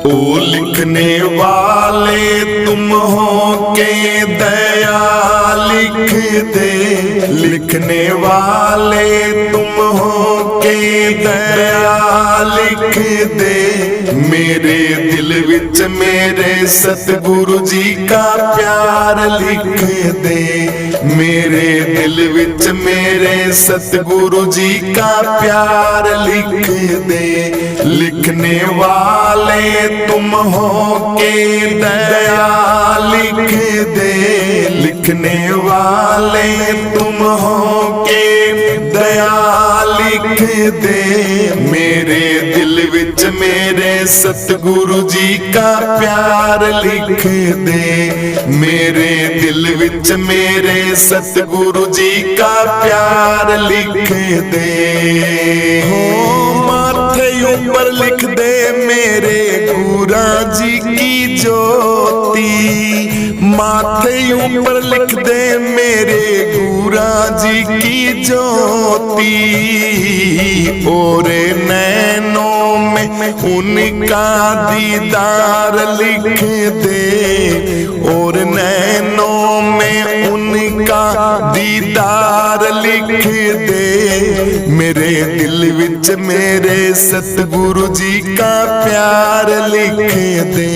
ओ लिखने वाले तुम हो के दया लिख दे, लिखने वाले तुम हो के दया लिख दे। मेरे दिल विच मेरे सतगुरु जी का प्यार लिख दे, मेरे दिल विच मेरे सतगुरु जी का प्यार लिख दे। लिखने वाले तुम हो के दया लिख दे, लिखने वाले तुम हो के दया लिख दे। मेरे दिल विच मेरे सतगुरु जी का प्यार लिख दे, मेरे दिल विच मेरे सतगुरु जी का प्यार लिख दे। हो माथे ऊपर लिख दे मेरे गुरा जी की ज्योति, माथे ऊपर लिख दे मेरे गुरा जी की ज्योति। और नैनों में उनका दीदार लिख दे, और नैनों में उनका दीदार लिख दे। मेरे दिल विच मेरे सतगुरु जी का प्यार लिख दे,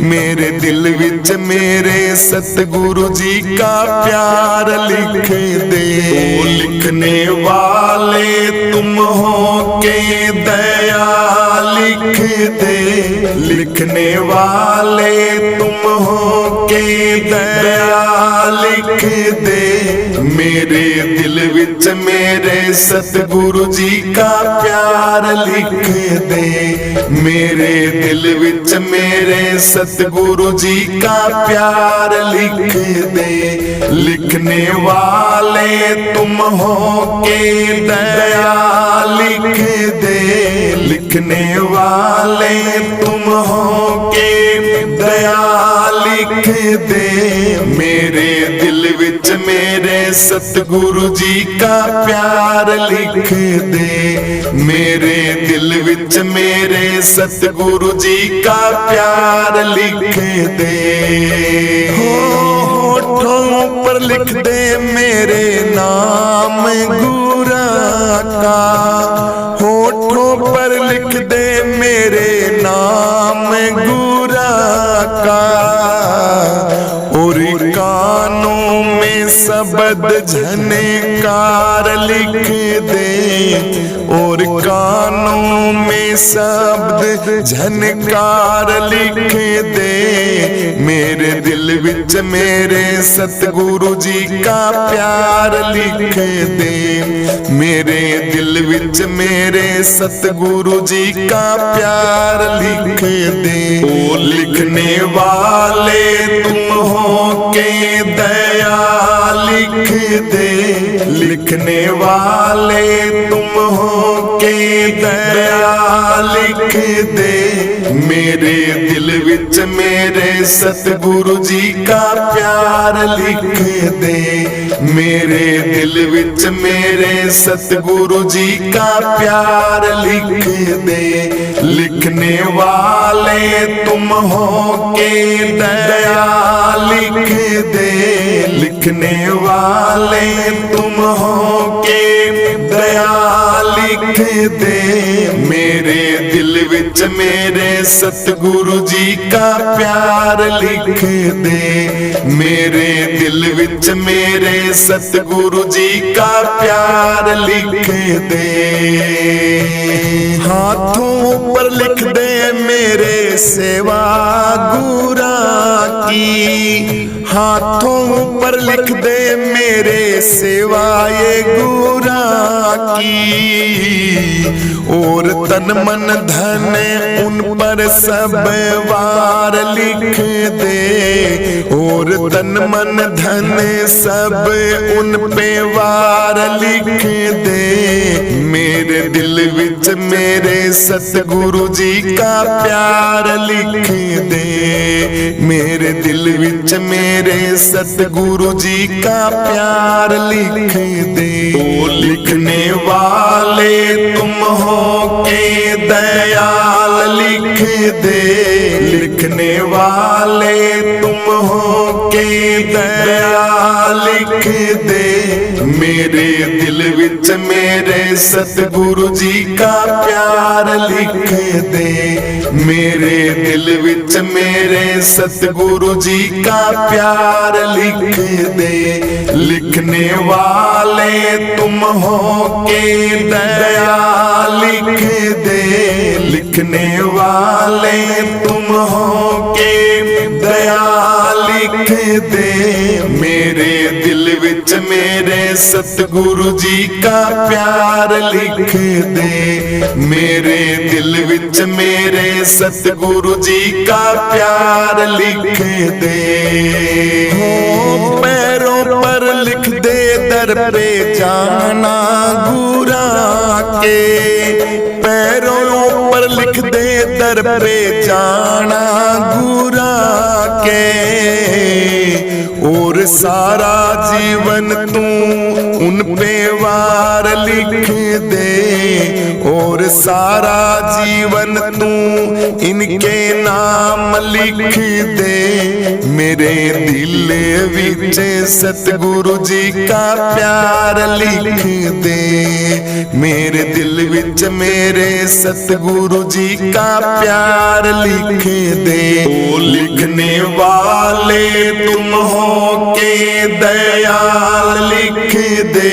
मेरे दिल विच मेरे सतगुरु जी का प्यार लिख दे। ओ लिखने वाले तुम हो के दया लिख दे, लिखने वाले तुम हो के दया लिख दे। मेरे दिल विच मेरे सतगुरु जी का प्यार लिख दे, मेरे दिल विच मेरे सतगुरु जी का प्यार लिख दे। लिखने वाले तुम हो के दया लिख दे, लिखने वाले तुम हो के दया लिख दे। मेरे दिल विच मेरे सतगुरु जी का प्यार लिख दे, मेरे दिल विच मेरे सतगुरु जी का प्यार लिख दे। होठों पर लिख दे मेरे नाम गुरा का, होठों पर लिख दे मेरे नाम गुरा का। और कानों में शब्द झनकार लिख दे, और कानों में शब्द झनकार लिख दे। मेरे दिल विच मेरे सतगुरु जी का प्यार लिख दे, मेरे दिल विच मेरे सतगुरु जी का प्यार लिख दे। ओ लिखने वाले तुम हो के दया लिख दे, लिखने वाले तुम हो के दया लिख दे। मेरे दिल विच मेरे सतगुरु जी का प्यार लिख दे, मेरे दिल विच मेरे सतगुरु जी का प्यार लिख दे। लिखने वाले तुम हो के दया लिख दे, लिखने वाले तुम हो के दया लिख दे। मेरे दिल विच मेरे सतगुरु जी का प्यार लिख दे, मेरे दिल विच मेरे सतगुरु जी का प्यार लिख दे। हाथों पर लिख दे मेरे सेवा गुरा की, हाथों पर लिख दे मेरे सेवा ये गुरा की। और तन मन धन उन पर सब वार लिख दे, और तन मन धन सब उन पे वार लिख दे। मेरे दिल विच मेरे सतगुरु जी का प्यार लिख दे, मेरे दिल विच मेरे मेरे सतगुरु जी का प्यार लिख दे। लिखने वाले तुम हो के दयाल लिख दे। लिखने वाले तुम हो के दयाल लिख दे। मेरे दिल विच मेरे सतगुरु जी का प्यार लिख दे। मेरे दिल विच मेरे सतगुरु जी का प्यार लिख दे। लिखने वाले तुम हो के दयाल लिख दे। लिखने वाले तुम हो के दयाल लिख दे। मेरे दिल विच मेरे सतगुरु जी का प्यार लिख दे। मेरे दिल विच मेरे सतगुरु जी का प्यार लिख दे। पैरों पर लिख दे दर पे जाना गुरा के। पैरों पर लिख दे दर पे जाना गुरा के। और सारा जीवन तू उन पे वार लिख दे। और सारा जीवन तू इनके नाम लिख दे। मेरे दिल विच सतगुरु जी का प्यार लिख दे। मेरे दिल विच मेरे सतगुरु जी का प्यार लिख दे। लिखने वाले तुम हो के दयाल लिख दे।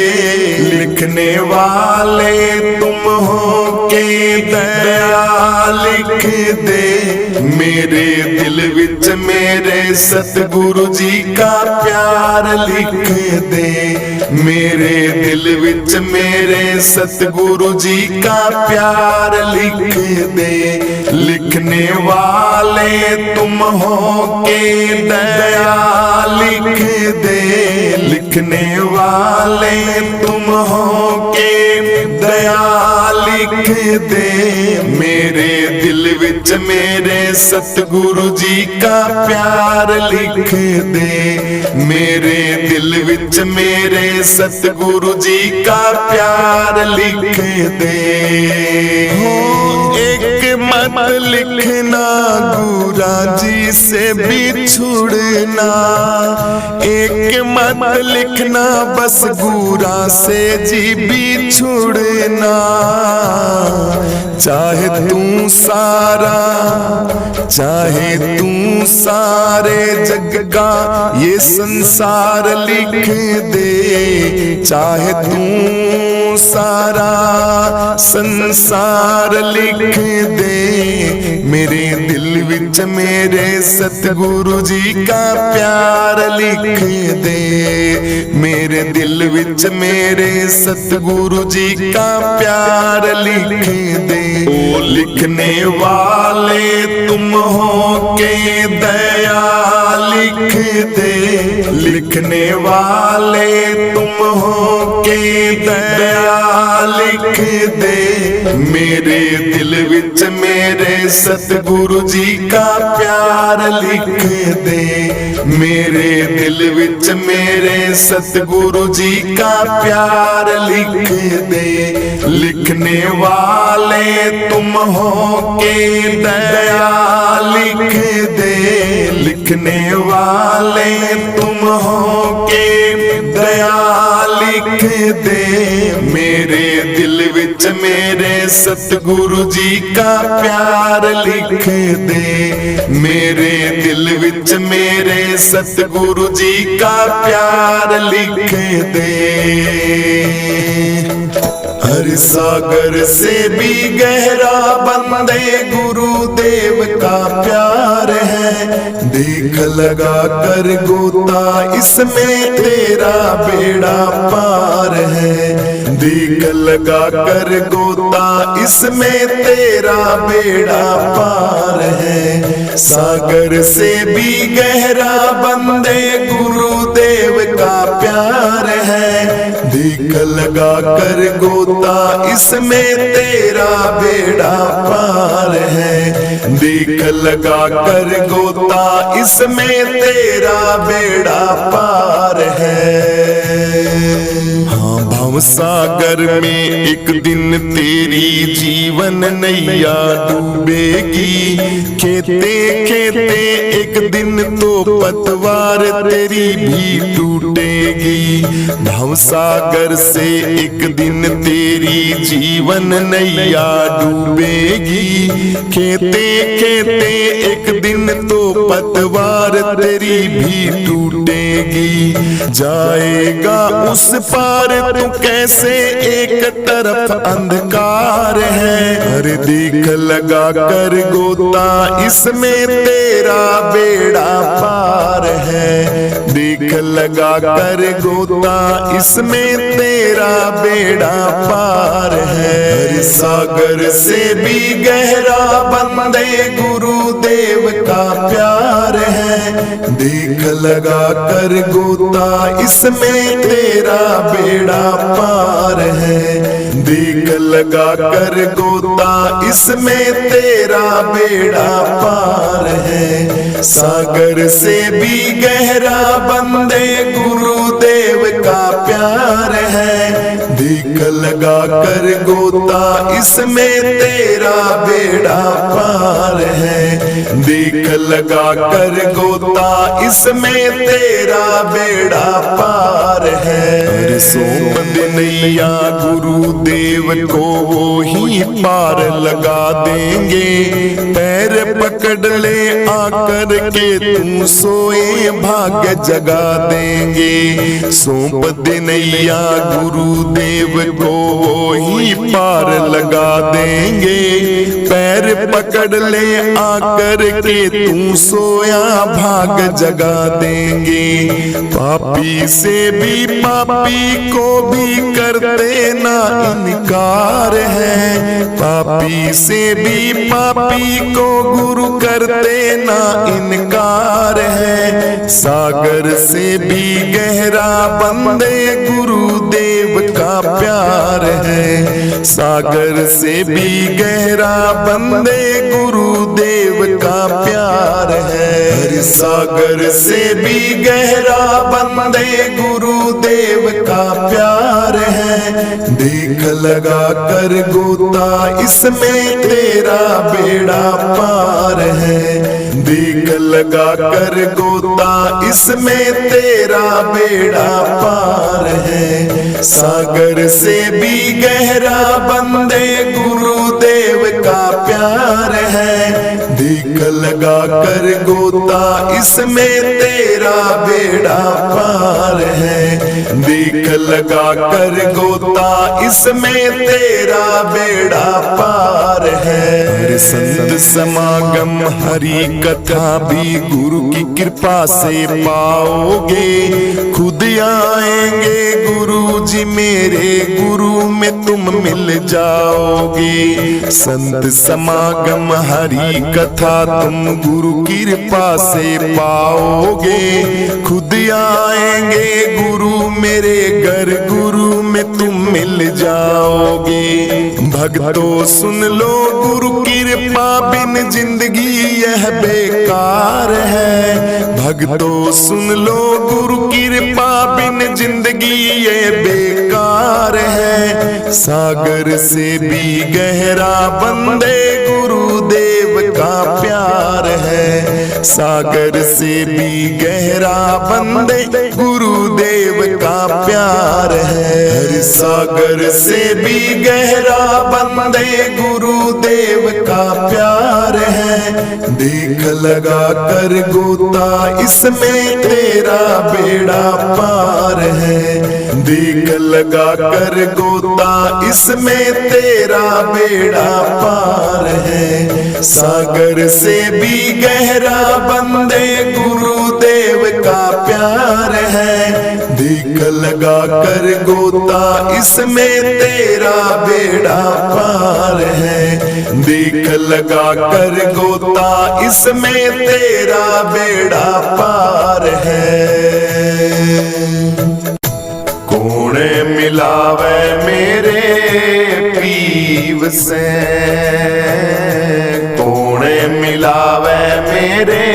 लिखने वाले तुम हो के दयाल लिख दे। मेरे दिल विच मेरे सतगुरु जी का प्यार लिख दे। मेरे दिल विच मेरे सतगुरु जी का प्यार लिख दे। लिखने वाले तुम हो के दयाल लिख दे। लिखने वाले तुम हो के दयाल लिख दे। मेरे दिल विच मेरे सतगुरु जी का प्यार लिख दे। मेरे दिल विच मेरे सतगुरु जी का प्यार लिख दे। एक मत लिखना गुरा जी से बिछुड़ना। एक मत लिखना बस गुरा से जी बिछुड़ना। चाहे तू सारा चाहे तू सारे जग का ये संसार लिख दे। चाहे तू सारा संसार लिख दे। मेरे दिल विच मेरे सतगुरु जी का प्यार लिख दे। मेरे दिल विच मेरे सतगुरु जी का प्यार लिख दे। लिखने वाले तुम हो के दयाल लिख दे। लिखने वाले तुम हो के दयाल लिख दे। मेरे दिल विच मेरे सतगुरु जी का प्यार लिख दे। मेरे दिल विच मेरे सतगुरु जी का प्यार लिख दे। लिखने वाले तुम हो के दयाल लिख दे। लिखने वाले तुम हो के दयाल लिख दे। मेरे दिल विच मेरे सतगुरु जी का प्यार लिख दे। मेरे दिल विच मेरे सतगुरु जी का प्यार लिख दे। हर सागर से भी गहरा बंदे गुरुदेव का प्यार है। देख लगा कर गोता इसमें तेरा बेड़ा पार है। देख लगा कर गोता इसमें तेरा बेड़ा पार है। सागर से भी गहरा बंदे गुरुदेव का प्यार है। देख लगा कर गोता इसमें तेरा बेड़ा पार है। देख लगा कर गोता इसमें तेरा बेड़ा पार है। हाँ भवसागर में एक दिन तेरी जीवन नैया डूबेगी। खेते खेते एक दिन तो पतवार तेरी भी टूटेगी। भवसागर से एक दिन तेरी जीवन नैया डूबेगी। खेते खेते एक दिन तो पतवार तेरी भी टूटेगी। जाएगा उस पार तू कैसे, एक तरफ अंधकार है। अरे देख लगा कर गोता इसमें तेरा बेड़ा पार है। देख लगा कर गोता इसमें तेरा बेड़ा पार है। अरे सागर से भी गहरा बंदे गुरुदेव का प्यार है। देख लगा कर गोता इसमें तेरा बेड़ा पार है। देख लगा कर गोता इसमें तेरा बेड़ा पार है। सागर से भी गहरा बंदे गुरुदेव का प्यार है। देख लगा कर गोता इसमें तेरा बेड़ा पार है। देख लगा कर गोता इसमें तेरा बेड़ा पार है। अरे सौंप नैया गुरुदेव को वो ही पार लगा देंगे। पैर पकड़ ले आकर के तू सोए भाग्य जगा देंगे। सौंप दे नैया गुरुदेव को वो ही पार लगा देंगे। पैर पकड़ ले आकर के तू सोया भाग्य जगा देंगे। पापी से भी पापी को भी करते ना इनकार है। पापी से भी पापी को गुरु करते ना इनकार है। सागर से भी गहरा बंदे गुरुदेव का प्यार है। सागर से भी गहरा बंदे गुरुदेव का प्यार है। सागर से भी गहरा बंदे गुरुदेव का प्यार है। देख लगा कर गोता इसमें तेरा बेड़ा पार है। देख लगा कर गोता इसमें तेरा बेड़ा पार है। सागर से भी गहरा बंदे गुरुदेव का प्यार है। देख लगा कर गोता इसमें तेरा बेड़ा पार है। देख लगा कर गोता इसमें तेरा बेड़ा पार है। संत समागम हरि कथा भी गुरु की कृपा से पाओगे। खुद आएंगे गुरु जी मेरे, गुरु में तुम मिल जाओगे। संत समागम हरि कथा तुम गुरु की कृपा से पाओगे। खुद आएंगे गुरु मेरे घर, गुरु में तुम मिल जाओगे। भक्तों सुन लो गुरु कृपा बिन जिंदगी यह बेकार है। भक्तों सुन लो गुरु कृपा बिन जिंदगी ये बेकार है। सागर से भी गहरा बंदे गुरुदेव का प्यार है। सागर से भी गहरा बंदे गुरुदेव का प्यार है। सागर से भी गहरा बंदे गुरुदेव का प्यार है। देख लगा कर गोता इसमें तेरा बेड़ा पार है। देख लगा कर गोता इसमें तेरा बेड़ा पार है। सागर से भी गहरा बंदे गुरुदेव का प्यार है। देख लगा कर गोता इसमें तेरा बेड़ा पार है। देख लगा कर गोता इसमें तेरा बेड़ा पार है। कोने मिला मिलावे मेरे पीव से, कौन मिलावे मेरे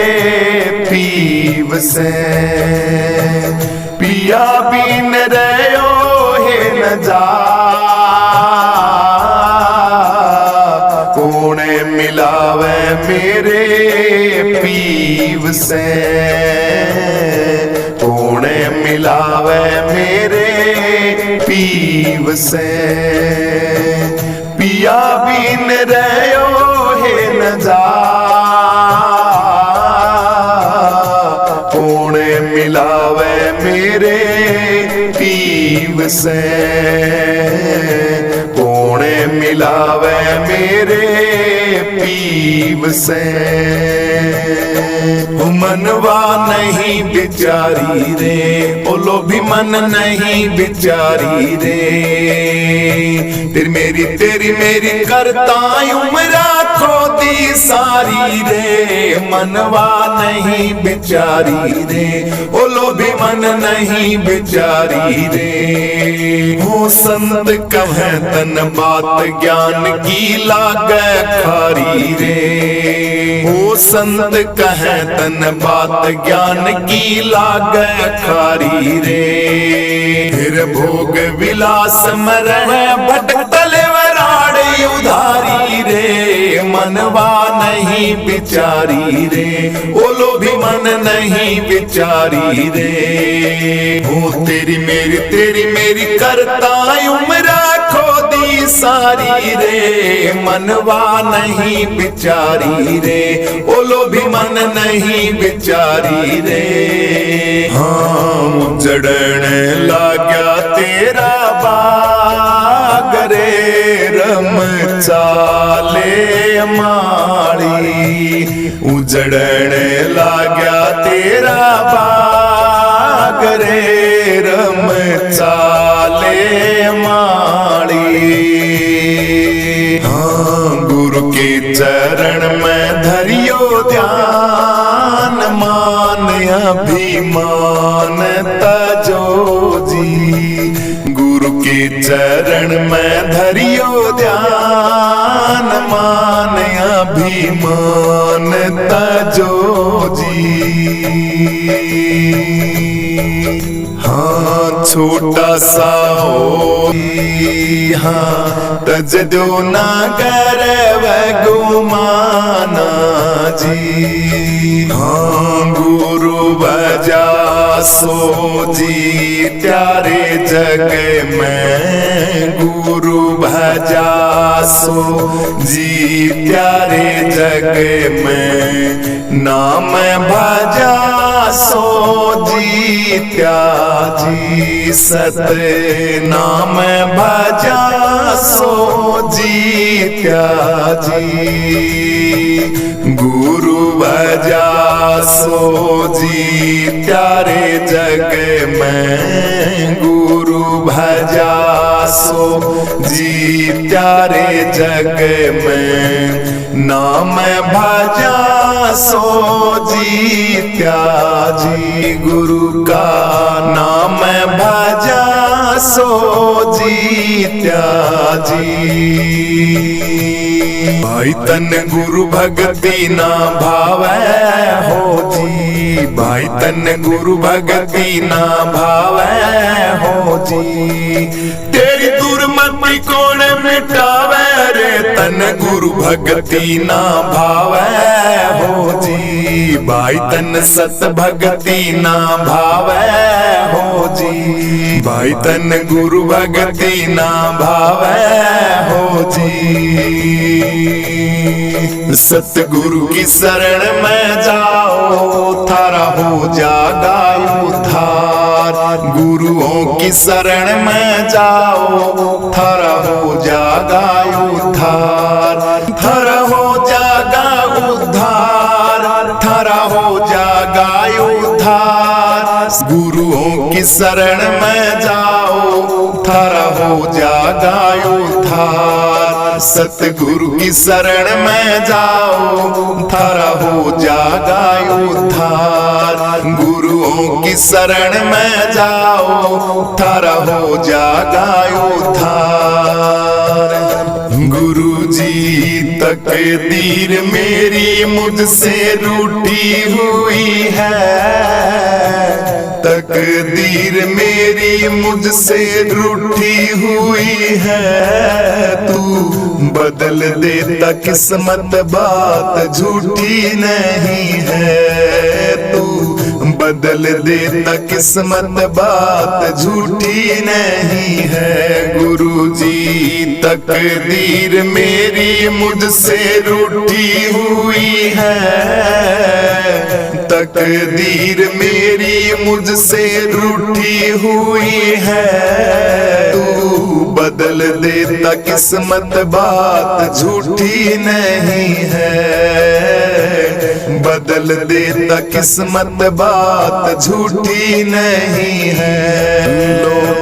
पीव से। पिया बिन रहो है न जा, कौन मिलावे मेरे पीव से, कौन मिलावे मेरे पीव से। पिया बिन रहो है न जा, कौन मिलावे मेरे पीव से, कौन मिलावे मेरे पीव से। मनवा नहीं बिचारी रे, बोलो भी मन नहीं बिचारी रे। तेरी मेरी करता उम्रा खोदी सारी रे। मनवा नहीं बिचारी रे, बोलो भी मन नहीं बिचारी रे। हो संत कहे तन बात ज्ञान की लागे खारी रे। हो संत कहे तन बात ज्ञान की लागे खारी रे। फिर भोग विलास में रहे भटकल वराड़े उधारी रे। मनवा नहीं बिचारी रे, बोलो भी मन नहीं बिचारी रे। हो तेरी मेरी करता उम्रा खोदी सारी रे। मनवा नहीं बिचारी रे, बोलो भी मन नहीं बिचारी रे। हाँ जड़न लाग्या तेरा बाग रे, रम चाले माड़ी। उजड़न लाग्या तेरा बाग रे, रम चाले माड़ी। हाँ गुरु के चरण में धरियो ध्यान, मान अभिमान तजो जी। गुरु के चरण में धरियो ध्यान, मान अभिमान तजो जी। हाँ छोटा सा हो हाँ तज दो ना कर गुमाना जी। हाँ गुरु बजा सो जी प्यारे जग में। गुरु भजा सो जी प्यारे जग में। नाम भजा सो जी त्याजी सत। नाम भजा सो जी त्याजी। गुरु भजा सो जी प्यारे जग में। गुरु भजा सो जी प्यारे जग में। नाम भजा सो जी त्याजी। गुरु का नाम भजा सो जी त्याजी। भाई तन गुरु भगति ना भावे हो जी। भाई तन गुरु भगति ना भावे हो जी। तेरी दुर्मति कौन मिटावे रे, तन गुरु भगति ना भावे हो जी। भाई तन सत भगति ना भावे हो जी। भाई तन गुरु भगति ना भावे हो जी। सतगुरु की शरण में जाओ थारा हो जागा उद्धार। गुरुओं की शरण में जाओ थारा हो जागा उद्धार। थारा हो जागा उद्धार। थारा हो जागा उद्धार। गुरुओं की शरण में जाओ थारा हो जागा उद्धार। सतगुरु की शरण में जाओ थारा हो जागा उद्धार। गुरु गुरुओं की शरण में जाओ, थारा हो जाएगा उद्धार। गुरुजी तकदीर मेरी मुझसे रूठी हुई है, तकदीर मेरी मुझसे रूठी हुई है। तू बदल देता किस्मत, बात झूठी नहीं है। तू बदल देता किस्मत, बात झूठी नहीं है। गुरुजी तकदीर मेरी मुझसे रूठी हुई है, तकदीर मेरी मुझसे रूठी हुई है। तू बदल देता किस्मत, बात झूठी नहीं है। बदल देता किस्मत, बात झूठी नहीं है। लोग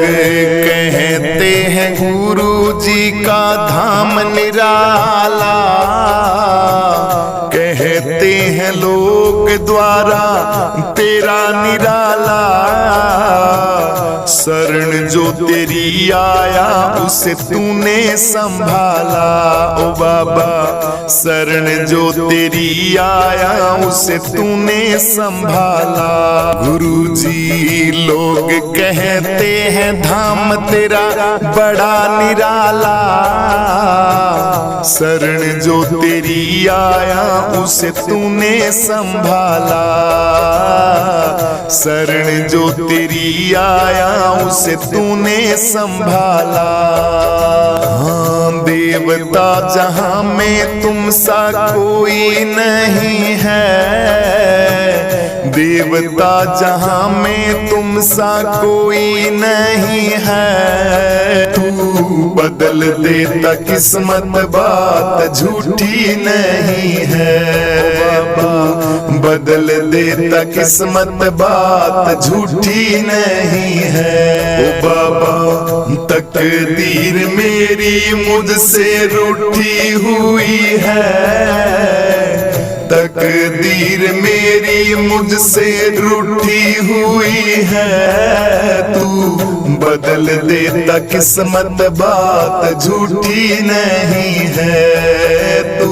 कहते हैं गुरु जी का धाम निराला, कहते हैं लोग द्वारा तेरा निराला। शरण जो तेरी आया उसे तूने संभाला, ओ बाबा शरण जो तेरी आया उसे तूने संभाला। गुरुजी लोग कहते हैं धाम तेरा बड़ा निराला, शरण जो तेरी आया उसे तूने संभाला। शरण जो तेरी आया उसे तूने संभाला। हाँ देवता जहां में तुम सा कोई नहीं है, देवता जहां में तुम सा कोई नहीं है। तू बदल देता किस्मत, बात झूठी नहीं है। तू बदल देता किस्मत, बात झूठी नहीं है। ओ बाबा तकदीर मेरी मुझसे रूठी हुई है, तकदीर मेरी मुझसे रूठी हुई है। तू बदल देता किस्मत, बात झूठी नहीं है। तू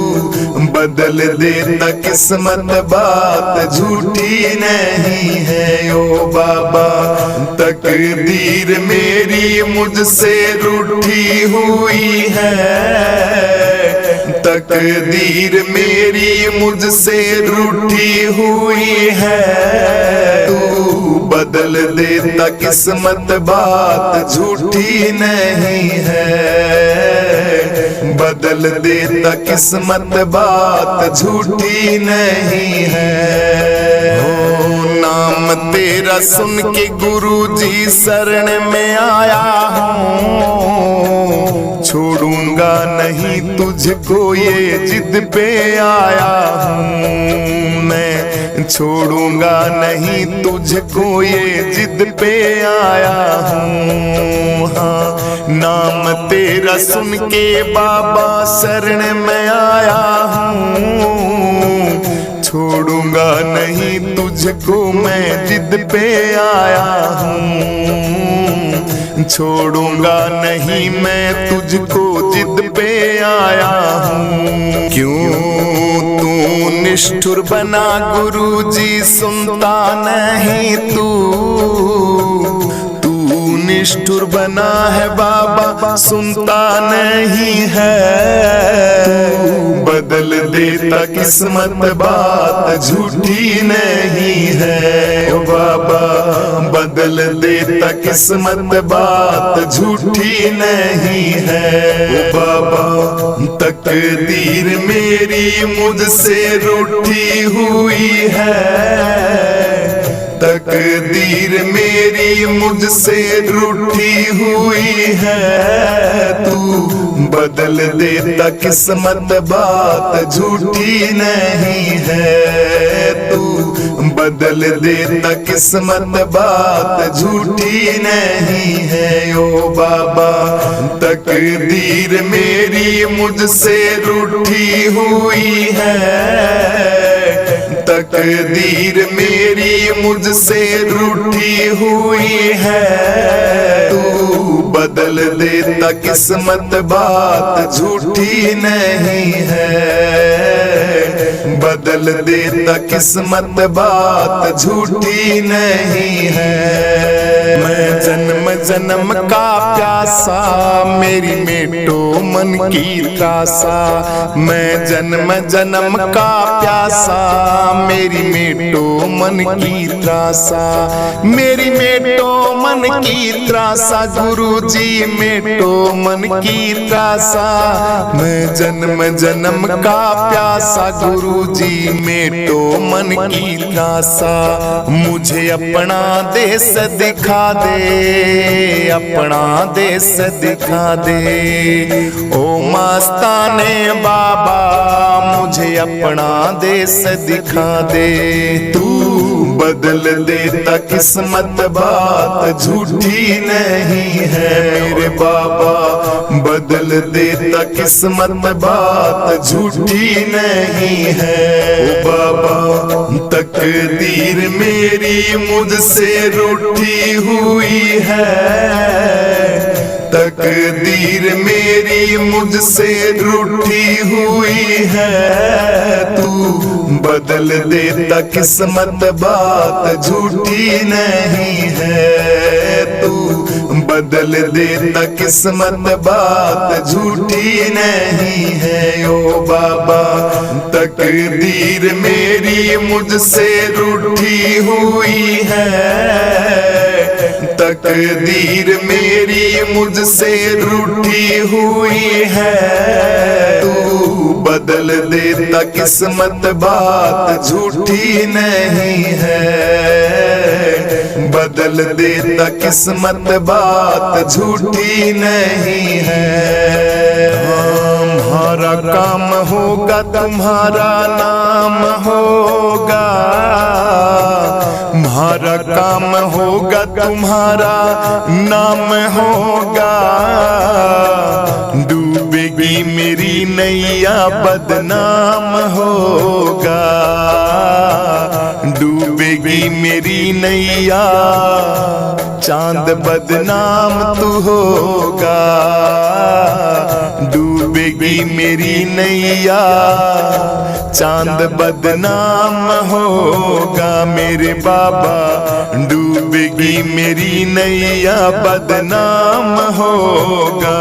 बदल देता किस्मत, बात झूठी नहीं है। ओ बाबा तकदीर मेरी मुझसे रूठी हुई है, तकदीर मेरी मुझसे रूठी हुई है। तू बदल देता किस्मत, बात झूठी नहीं है। बदल देता किस्मत, बात झूठी नहीं है। ओ नाम तेरा सुन के गुरुजी शरण में आया हूँ, छोड़ूंगा नहीं तुझको ये जिद पे आया हूँ। मैं छोड़ूंगा नहीं तुझको ये जिद पे आया हूँ। हाँ नाम तेरा सुन के बाबा शरण में आया हूँ, छोड़ूंगा नहीं तुझको मैं जिद पे आया हूँ। छोड़ूंगा नहीं मैं तुझको जिद पे आया हूँ। क्यों तू निष्ठुर बना गुरुजी सुनता नहीं तू, निष्ठुर बना है बाबा सुनता नहीं है। तू बदल देता किस्मत, बात झूठी नहीं है। ओ बाबा बदल देता किस्मत, बात झूठी नहीं है। ओ बाबा तकदीर मेरी मुझसे रूठी हुई है, तकदीर मेरी मुझसे रूठी हुई है। तू बदल देता किस्मत, बात झूठी नहीं है। तू बदल देता किस्मत, बात झूठी नहीं है। ओ बाबा तकदीर मेरी मुझसे रूठी हुई है, तक तकदीर मेरी मुझसे रूठी हुई है, तू बदल देता किस्मत बात झूठी नहीं है, बदल देता किस्मत बात झूठी नहीं है। मैं जन्म जन्म का प्यासा, मेरी मेटो मन की त्रासा, मैं जन्म जन्म का प्यासा, मेरी मेटो मन की त्रासा, मेरी मेटो मन की त्रासा, गुरुजी मेटो मन की त्रासा, मैं जन्म जन्म का प्यासा, गुरुजी मेटो मन की त्रासा। मुझे अपना देश दिखा दे, अपना देश दिखा दे, ओ मस्ताने बाबा मुझे अपना देश दिखा दे। तू बदल देता किस्मत बात झूठी नहीं है मेरे बाबा, बदल देता किस्मत बात झूठी नहीं है। ओ बाबा तकदीर मेरी मुझसे रूठी हुई है, तकदीर मेरी मुझसे रूठी हुई है, तू बदल देता किस्मत बात झूठी नहीं है, तू बदल देता किस्मत बात झूठी नहीं है। ओ बाबा तकदीर मेरी मुझसे रूठी हुई है, तकदीर मेरी मुझसे रूठी हुई है, तू बदल देता किस्मत बात झूठी नहीं है, बदल देता किस्मत बात झूठी नहीं है। हमारा काम होगा तुम्हारा नाम होगा, हमारा काम होगा तुम्हारा नाम होगा, डूबेगी मेरी नैया बदनाम होगा, डूबेगी मेरी नैया चांद बदनाम तू होगा, डूबेगी मेरी नैया चांद बदनाम होगा मेरे बाबा, डूबेगी मेरी नैया बदनाम होगा।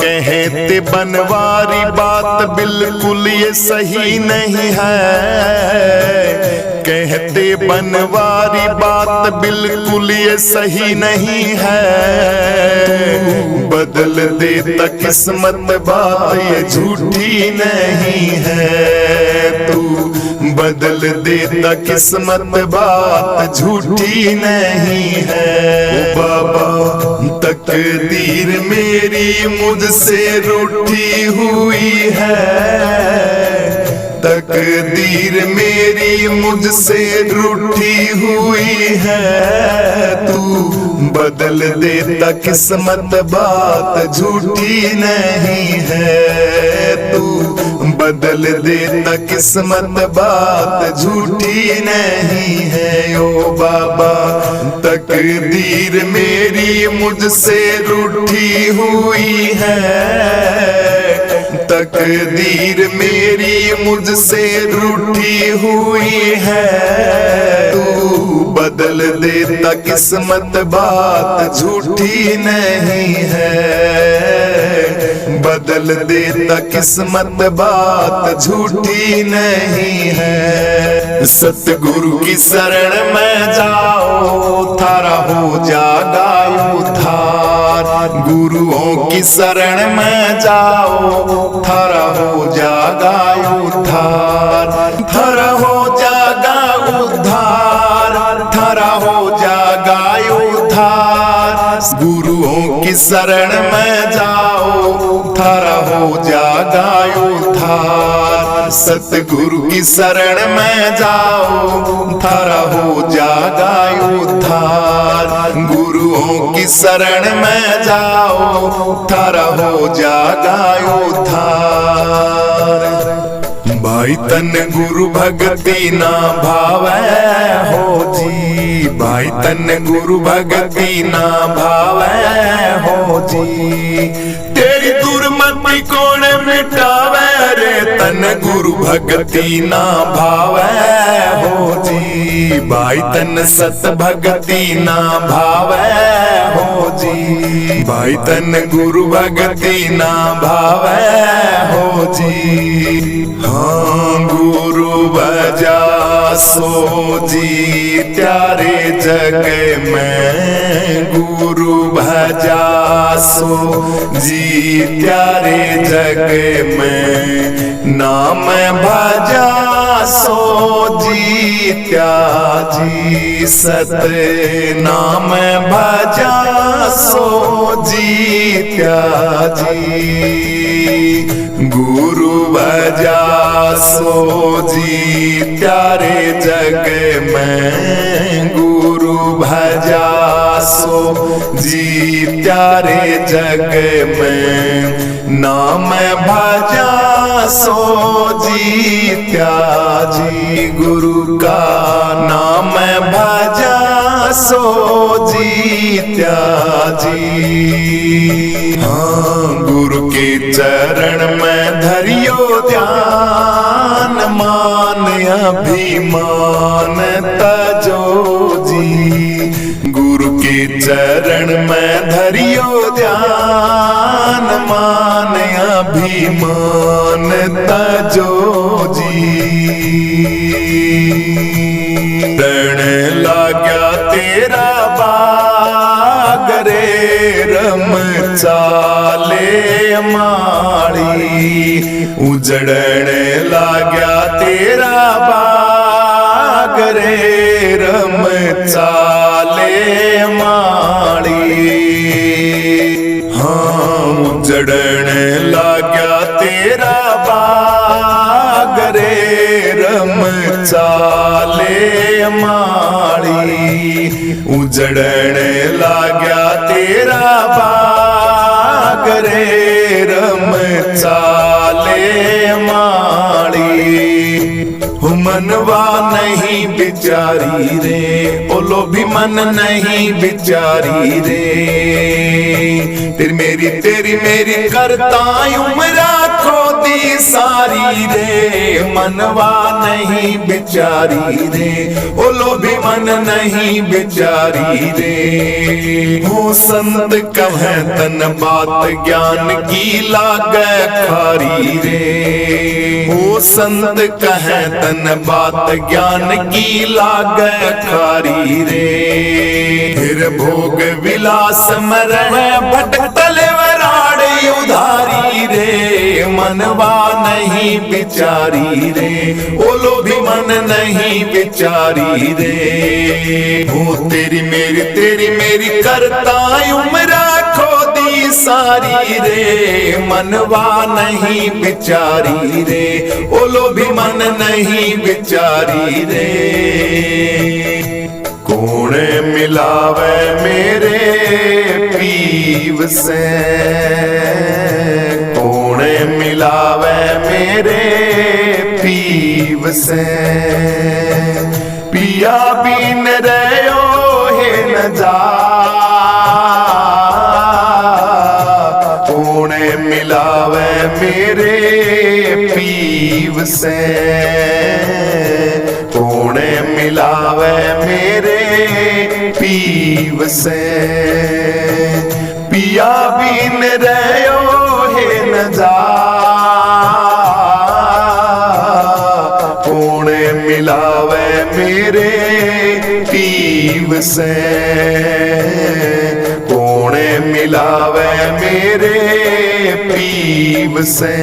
कहते बनवारी बात बिल्कुल ये सही नहीं है, कहते बनवारी बात बिल्कुल ये सही नहीं है, बदल देता किस्मत बात ये झूठी नहीं है, तू बदल देता किस्मत बात झूठी नहीं है। ओ बाबा तकदीर मेरी मुझसे रूठी हुई है, तकदीर मेरी मुझसे रूठी हुई है, तू बदल देता किस्मत बात झूठी नहीं है, तू बदल देता किस्मत बात झूठी नहीं है। ओ बाबा तकदीर मेरी मुझसे रूठी हुई है, तकदीर मेरी मुझसे रूठी हुई है, तू बदल देता किस्मत बात झूठी नहीं है, बदल देता किस्मत बात झूठी नहीं है। सतगुरु की शरण में जाओ थारा हो जागा उद्धार, गुरुओं की शरण में जाओ थारा हो जागा उद्धार, थारा हो जागा उद्धार, थारा हो जागा उद्धार, गुरुओं की शरण में जाओ थारा हो जागा उद्धार, सतगुरु की शरण में जाओ थारा हो जागा उद्धार, गुरुओं की शरण में जाओ थारा हो जागा उद्धार। भाई तन गुरु भगति ना भावै हो जी, भाई तन गुरु भगति ना भावै हो जी। तेरी दुर्मति कौन मिटावे रे, तन गुरु भगति ना भावै हो जी। भाई तन सत भगति ना भावै हो जी, भाई तन गुरु भगति ना भावै हो जी। हाँ गुरु भजा सो जी त्यारे जग में, गुरु भजा सो जी त्यारे जग में, नाम भजा सो जी त्याजी सत, नाम भजा सो जी त्याजी। गुरु भजा सो जी त्यारे जग में, गुरु भजा सो जी त्यारे जग में, नाम भजा सो जी त्याजी। गुरु का नाम भजा सो जी त्याजी। हाँ गुरु के चरण में धरियो ध्यान, मान अभिमान तजो जी। गुरु के चरण में धरियो ध्यान, मान अभिमान तजो जी। रण लाग्या तेरा बाग रे, रम चाले माड़ी, उजड़न लाग्या तेरा बाग रे, रम चाले माड़ी। हाँ उजड़न लाग्या तेरा बाग रे, रम चाले माड़ी, उजड़न लाग्या तेरा बाग रे, रम चाले माड़ी। मनवा नहीं बिचारी रे, बोलो भी मन नहीं बिचारी रे, तेरी मेरी करता उम्र खोदी सारी रे। मनवा नहीं बिचारी रे, बोलो भी मन नहीं बिचारी रे। हो संत कहे तन बात ज्ञान की लागे खारी रे, हो संत कहे तन बात ज्ञान की लागे खारी रे। फिर भोग विलास में रहे भटकल वराड़े उधारी रे, मनवा नहीं बिचारी रे, बोलो भी मन नहीं बिचारी रे। हो तेरी मेरी करता उम्र खोदी सारी रे, मनवा नहीं बिचारी रे, बोलो भी मन नहीं बिचारी रे। कौन मिलावे मेरे पीव से, कौन मिलावे मेरे पीव से, पिया बिन रहो है न जा। कौन मिलावे मेरे पीव से, कौन मिलावे मेरे पीव से, पिया बिन रहो है न जा। कौन मिलावे मेरे पीव से, कौन मिलावे मेरे पीव से।